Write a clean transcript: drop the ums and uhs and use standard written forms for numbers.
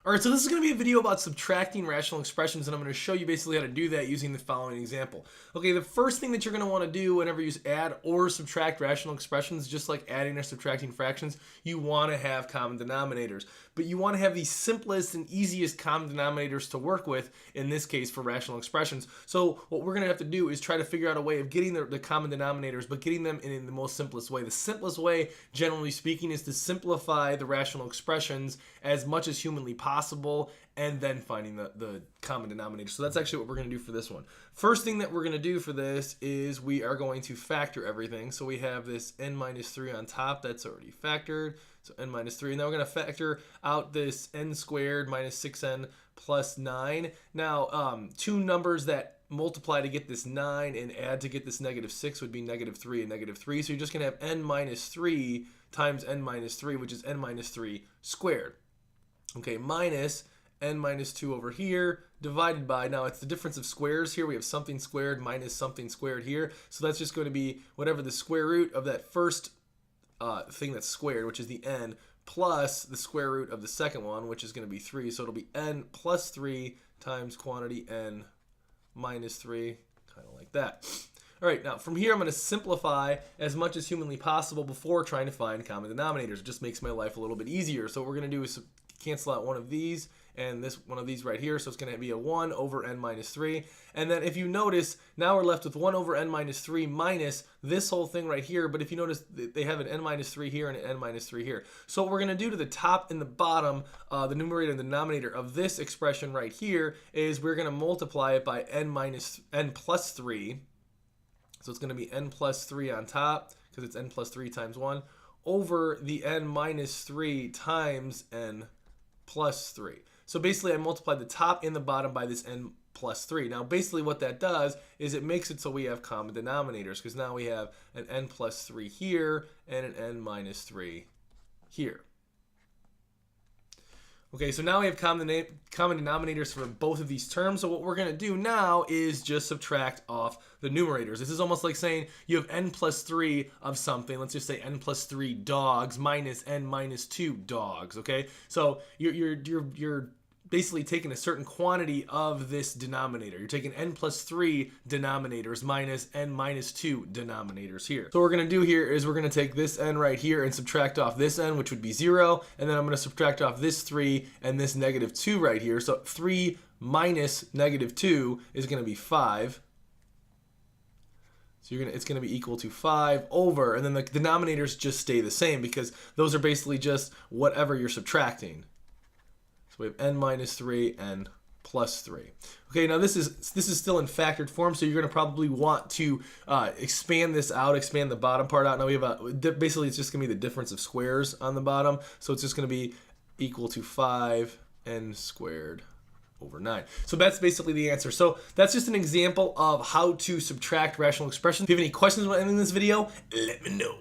Alright, so this is going to be a video about subtracting rational expressions, and I'm going to show you basically how to do that using the following example. Okay, the first thing that you're going to want to do whenever you add or subtract rational expressions, just like adding or subtracting fractions, you want to have common denominators. But you want to have the simplest and easiest common denominators to work with, in this case for rational expressions. So what we're going to have to do is try to figure out a way of getting the common denominators, but getting them in the most simplest way. The simplest way, generally speaking, is to simplify the rational expressions as much as humanly possible, and then finding the common denominator. So that's actually what we're going to do for this one. First thing that we're going to do for this is we are going to factor everything. So we have this n minus 3 on top. That's already factored. So n minus 3. And now we're going to factor out this n squared minus 6n plus 9. Now, two numbers that multiply to get this 9 and add to get this negative 6 would be negative 3 and negative 3. So you're just going to have n minus 3 times n minus 3, which is n minus 3 squared. Okay, minus n minus 2 over here, divided by, now it's the difference of squares here. We have something squared minus something squared here. So that's just going to be whatever the square root of that first thing that's squared, which is the n, plus the square root of the second one, which is going to be 3. So it'll be n plus 3 times quantity n minus 3, kind of like that. All right, now from here I'm going to simplify as much as humanly possible before trying to find common denominators. It just makes my life a little bit easier. So what we're going to do is cancel out one of these and this one of these right here. So it's going to be a 1 over n minus 3. And then if you notice, now we're left with 1 over n minus 3 minus this whole thing right here. But if you notice, they have an n minus 3 here and an n minus 3 here. So what we're going to do to the top and the bottom, the numerator and the denominator of this expression right here, is we're going to multiply it by n plus 3. So it's going to be n plus 3 on top, because it's n plus 3 times 1, over the n minus 3 times n plus 3. So basically I multiplied the top and the bottom by this n plus 3. Now basically what that does is it makes it so we have common denominators, because now we have an n plus 3 here and an n minus 3 here. Okay, so now we have common denominators for both of these terms. So what we're going to do now is just subtract off the numerators. This is almost like saying you have n plus 3 of something. Let's just say n plus 3 dogs minus n minus 2 dogs. Okay, so you're basically taking a certain quantity of this denominator. You're taking n plus 3 denominators minus n minus 2 denominators here. So what we're going to do here is we're going to take this n right here and subtract off this n, which would be 0. And then I'm going to subtract off this 3 and this negative 2 right here. So 3 minus negative 2 is going to be 5. So it's going to be equal to 5 over, and then the denominators just stay the same because those are basically just whatever you're subtracting. So we have n minus 3 and plus 3. Okay, now this is still in factored form, so you're going to probably want to expand this out, expand the bottom part out. Now we have basically it's just going to be the difference of squares on the bottom, so it's just going to be equal to 5n squared over 9. So that's basically the answer. So that's just an example of how to subtract rational expressions. If you have any questions about ending this video, let me know.